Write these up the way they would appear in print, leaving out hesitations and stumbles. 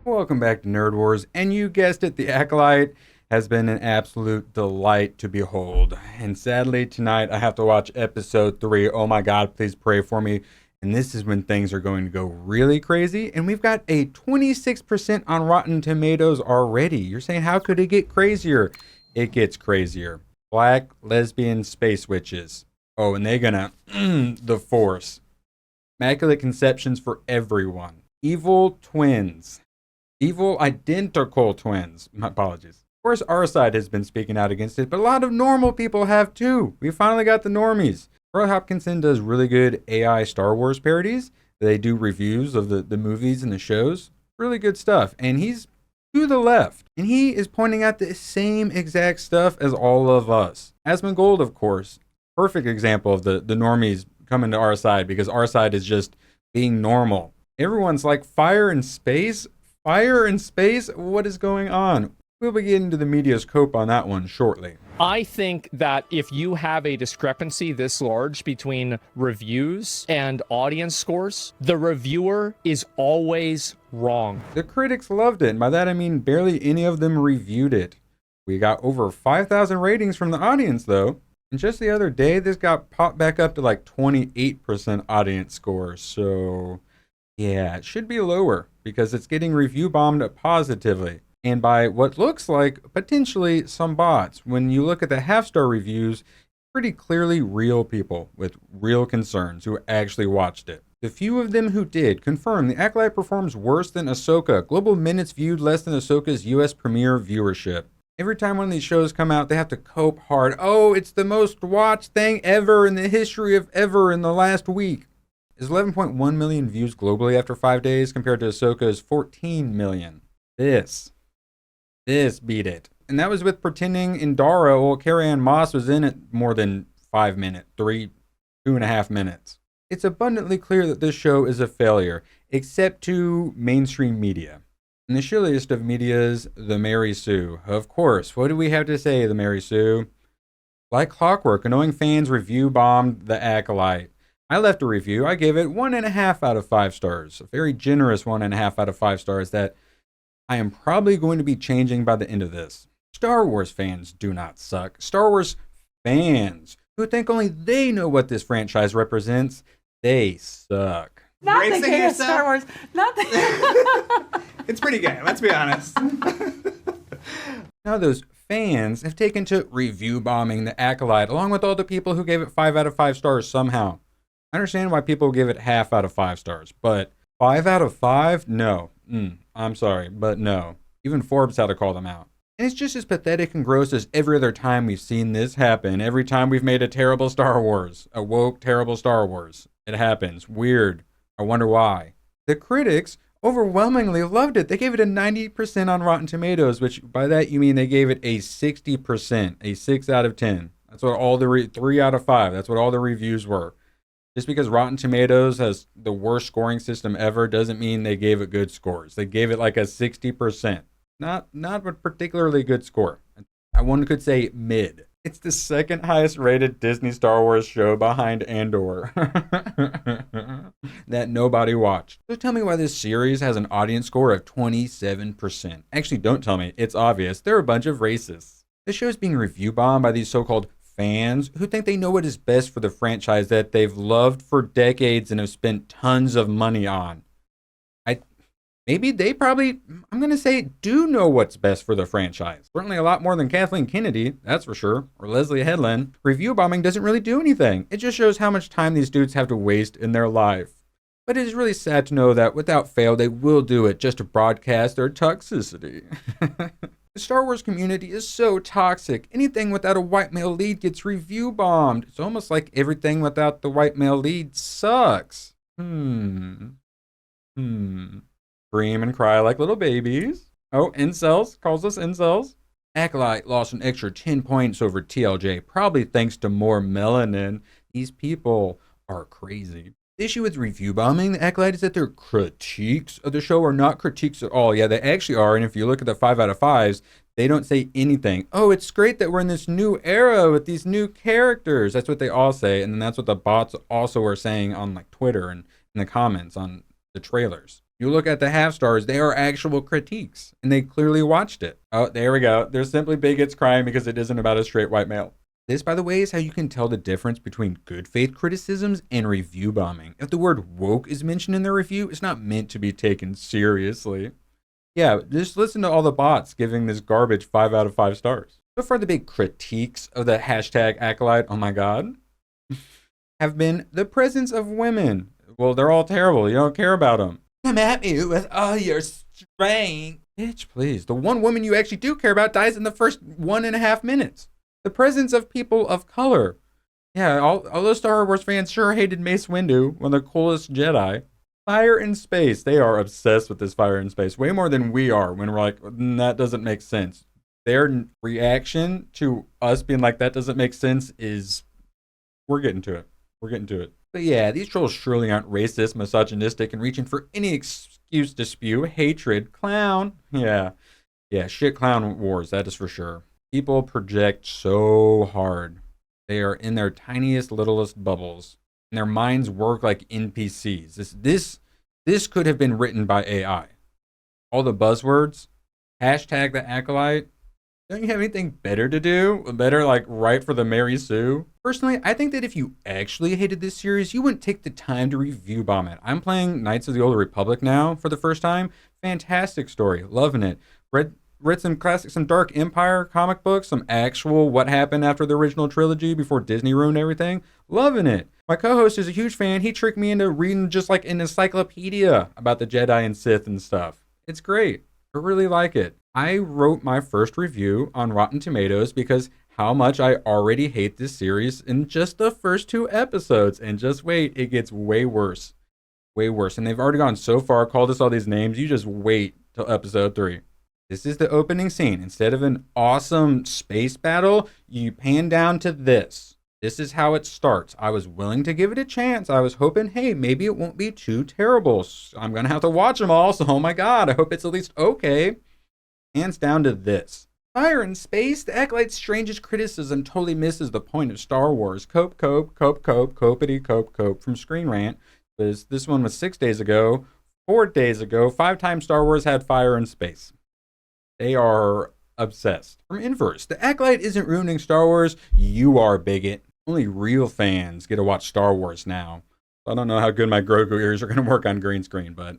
Welcome back to Nerd Wars, and you guessed it, The Acolyte has been an absolute delight to behold. And sadly, tonight I have to watch episode 3. Oh my god, please pray for me. And this is when things are going to go really crazy. And we've got a 26% on Rotten Tomatoes already. You're saying, how could it get crazier? It gets crazier. Black lesbian space witches. Oh, and they're gonna, the Force. Immaculate conceptions for everyone. Evil twins. Evil identical twins. My apologies. Of course, our side has been speaking out against it, but a lot of normal people have too. We finally got the normies. Roy Hopkinson does really good AI Star Wars parodies. They do reviews of the movies and the shows. Really good stuff. And he's to the left. And he is pointing out the same exact stuff as all of us. Asmongold, of course, perfect example of the normies coming to our side, because our side is just being normal. Everyone's like, fire in space? Fire in space? What is going on? We'll be getting to the media's cope on that one shortly. I think that if you have a discrepancy this large between reviews and audience scores, the reviewer is always wrong. The critics loved it, and by that I mean barely any of them reviewed it. We got over 5,000 ratings from the audience though, and just the other day this got popped back up to like 28% audience score, so yeah, it should be lower because it's getting review bombed positively. And by what looks like potentially some bots. When you look at the half-star reviews, pretty clearly real people with real concerns who actually watched it. The few of them who did confirm the Acolyte performs worse than Ahsoka. Global minutes viewed less than Ahsoka's US premiere viewership. Every time one of these shows come out, they have to cope hard. Oh, it's the most watched thing ever in the history of ever in the last week. Is 11.1 million views globally after 5 days compared to Ahsoka's 14 million. This beat it. And that was with pretending Indara, well, Carrie-Anne Moss was in it more than 5 minutes, 2.5 minutes. It's abundantly clear that this show is a failure, except to mainstream media. And the shilliest of medias, the Mary Sue. Of course, what do we have to say, the Mary Sue? Like clockwork, annoying fans review bombed The Acolyte. I left a review. I gave it 1.5 out of 5 stars. A very generous 1.5 out of 5 stars that I am probably going to be changing by the end of this. Star Wars fans do not suck. Star Wars fans who think only they know what this franchise represents, they suck. Not the king of Star Wars. Not the. It's pretty gay, let's be honest. Now those fans have taken to review bombing The Acolyte, along with all the people who gave it 5 out of 5 stars somehow. I understand why people give it half out of 5 stars, but 5 out of 5? No. I'm sorry, but no. Even Forbes had to call them out. And it's just as pathetic and gross as every other time we've seen this happen. Every time we've made a terrible Star Wars. A woke, terrible Star Wars. It happens. Weird. I wonder why. The critics overwhelmingly loved it. They gave it a 90% on Rotten Tomatoes, which by that you mean they gave it a 60%, a 6 out of 10. That's what all the 3 out of 5. That's what all the reviews were. Just because Rotten Tomatoes has the worst scoring system ever doesn't mean they gave it good scores. They gave it like a 60%. Not a particularly good score. One could say mid. It's the second highest rated Disney Star Wars show behind Andor that nobody watched. So tell me why this series has an audience score of 27%. Actually, don't tell me. It's obvious. They're a bunch of racists. This show is being review bombed by these so-called fans who think they know what is best for the franchise that they've loved for decades and have spent tons of money on. Maybe they probably, I'm going to say, do know what's best for the franchise. Certainly a lot more than Kathleen Kennedy, that's for sure, or Leslie Headland. Review bombing doesn't really do anything. It just shows how much time these dudes have to waste in their life. But it is really sad to know that without fail, they will do it just to broadcast their toxicity. The Star Wars community is so toxic. Anything without a white male lead gets review bombed. It's almost like everything without the white male lead sucks. Scream and cry like little babies. Oh, incels. Calls us incels. Acolyte lost an extra 10 points over TLJ, probably thanks to more melanin. These people are crazy. The issue with review bombing The Acolyte is that their critiques of the show are not critiques at all. Yeah, they actually are. And if you look at the 5 out of 5s, they don't say anything. Oh, it's great that we're in this new era with these new characters. That's what they all say. And then that's what the bots also are saying on like Twitter and in the comments on the trailers. You look at the half stars, they are actual critiques, and they clearly watched it. Oh, there we go. They're simply bigots crying because it isn't about a straight white male. This, by the way, is how you can tell the difference between good faith criticisms and review bombing. If the word woke is mentioned in the review, it's not meant to be taken seriously. Yeah, just listen to all the bots giving this garbage 5 out of 5 stars. So far, the big critiques of the hashtag Acolyte, oh my god, have been the presence of women. Well, they're all terrible. You don't care about them. Come at me with all your strength. Bitch, please. The one woman you actually do care about dies in the first 1.5 minutes. The presence of people of color. Yeah, all those Star Wars fans sure hated Mace Windu, one of the coolest Jedi. Fire in space. They are obsessed with this fire in space. Way more than we are when we're like, that doesn't make sense. Their reaction to us being like, that doesn't make sense is, we're getting to it. We're getting to it. But yeah, these trolls surely aren't racist, misogynistic, and reaching for any excuse to spew hatred. Clown. Yeah, shit clown wars, that is for sure. People project so hard. They are in their tiniest, littlest bubbles. And their minds work like NPCs. This could have been written by AI. All the buzzwords, hashtag the Acolyte. Don't you have anything better to do? Better, like, write for the Mary Sue? Personally, I think that if you actually hated this series, you wouldn't take the time to review bomb it. I'm playing Knights of the Old Republic now for the first time. Fantastic story. Loving it. Read some classic, some Dark Empire comic books, some actual what happened after the original trilogy before Disney ruined everything. Loving it. My co-host is a huge fan. He tricked me into reading just like an encyclopedia about the Jedi and Sith and stuff. It's great. I really like it. I wrote my first review on Rotten Tomatoes because how much I already hate this series in just the first 2 episodes. And just wait, it gets way worse. Way worse. And they've already gone so far, called us all these names. You just wait till episode 3. This is the opening scene. Instead of an awesome space battle, you pan down to this. This is how it starts. I was willing to give it a chance. I was hoping, hey, maybe it won't be too terrible. I'm going to have to watch them all, so oh my god, I hope it's at least okay. Hands down to this. Fire in space? The Acolyte's strangest criticism totally misses the point of Star Wars. Cope, copity, cope from Screen Rant. This one was 6 days ago, 4 days ago. 5 times Star Wars had fire in space. They are obsessed. From Inverse, the Acolyte isn't ruining Star Wars. You are, bigot. Only real fans get to watch Star Wars now. I don't know how good my Grogu ears are going to work on green screen, but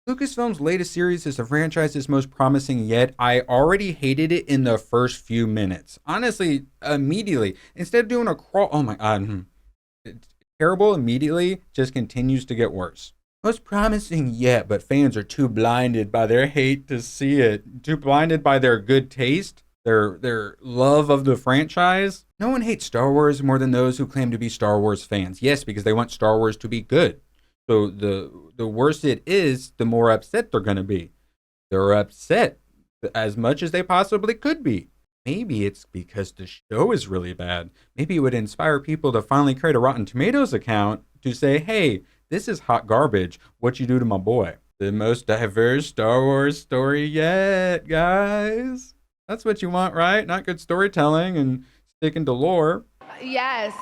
Lucasfilm's latest series is the franchise's most promising yet. I already hated it in the first few minutes. Honestly, immediately. Instead of doing a crawl, oh my god. It's terrible immediately, just continues to get worse. Most promising yet, but fans are too blinded by their hate to see it. Too blinded by their good taste, their love of the franchise. No one hates Star Wars more than those who claim to be Star Wars fans. Yes, because they want Star Wars to be good. So the worse it is, the more upset they're going to be. They're upset as much as they possibly could be. Maybe it's because the show is really bad. Maybe it would inspire people to finally create a Rotten Tomatoes account to say, hey, this is hot garbage. What you do to my boy? The most diverse Star Wars story yet, guys. That's what you want, right? Not good storytelling and sticking to lore. Yes.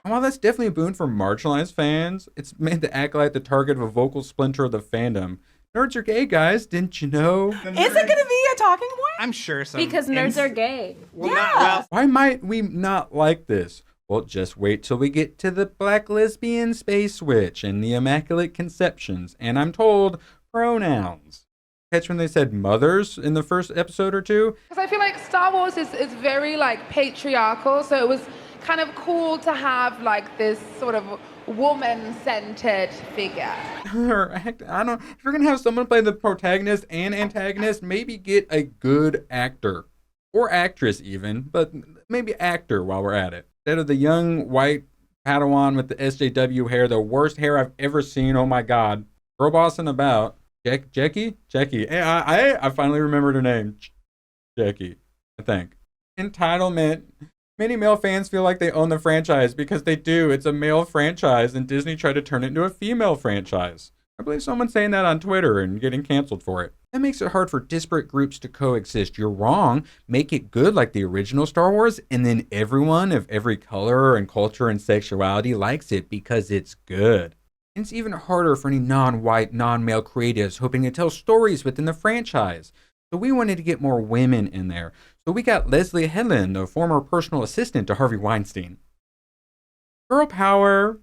And while that's definitely a boon for marginalized fans, it's made the Acolyte the target of a vocal splinter of the fandom. Nerds are gay, guys. Didn't you know? Is it going to be a talking point? I'm sure so. Because nerds are gay. Well, Yeah. Why might we not like this? Well, just wait till we get to the Black Lesbian Space Witch and the Immaculate Conceptions, and I'm told pronouns. Catch when they said mothers in the first episode or two? Because I feel like Star Wars is very like patriarchal, so it was kind of cool to have like this sort of woman-centered figure. I don't. If you're gonna have someone play the protagonist and antagonist, maybe get a good actor or actress even, but maybe actor while we're at it. Instead of the young white Padawan with the SJW hair, the worst hair I've ever seen. Oh my god, girl bossing about. Jackie. Hey, I finally remembered her name. Jackie, I think. Entitlement. Many male fans feel like they own the franchise because they do. It's a male franchise, and Disney tried to turn it into a female franchise. I believe someone's saying that on Twitter and getting canceled for it. That makes it hard for disparate groups to coexist. You're wrong. Make it good like the original Star Wars, and then everyone of every color and culture and sexuality likes it because it's good. And it's even harder for any non-white, non-male creatives hoping to tell stories within the franchise. So we wanted to get more women in there. So we got Leslie Headland, a former personal assistant to Harvey Weinstein. Girl power.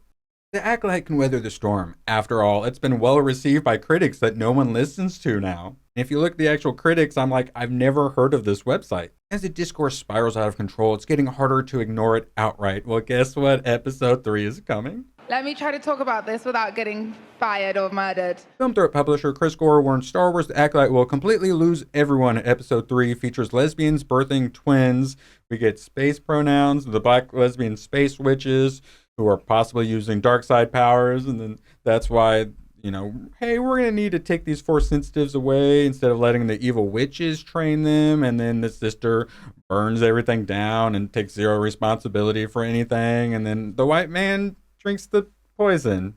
The Acolyte can weather the storm. After all, it's been well received by critics that no one listens to now. If you look at the actual critics, I'm like, I've never heard of this website. As the discourse spirals out of control, it's getting harder to ignore it outright. Well, guess what? Episode 3 is coming. Let me try to talk about this without getting fired or murdered. Film threat publisher Chris Gore warned Star Wars The Acolyte will completely lose everyone. Episode 3 features lesbians birthing twins. We get space pronouns, the black lesbian space witches who are possibly using dark side powers. And then that's why, you know, hey, we're going to need to take these Force sensitives away instead of letting the evil witches train them. And then the sister burns everything down and takes zero responsibility for anything. And then the white man drinks the poison.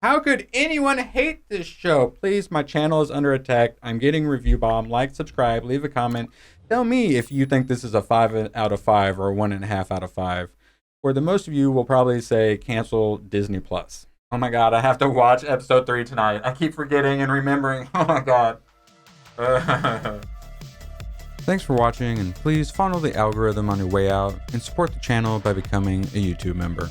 How could anyone hate this show? Please, my channel is under attack. I'm getting review bomb. Like, subscribe, leave a comment. Tell me if you think this is a 5 out of 5 or a 1.5 out of 5. Or the most of you will probably say cancel Disney Plus. Oh my God, I have to watch episode 3 tonight. I keep forgetting and remembering. Oh my God. Thanks for watching, and please follow the algorithm on your way out and support the channel by becoming a YouTube member.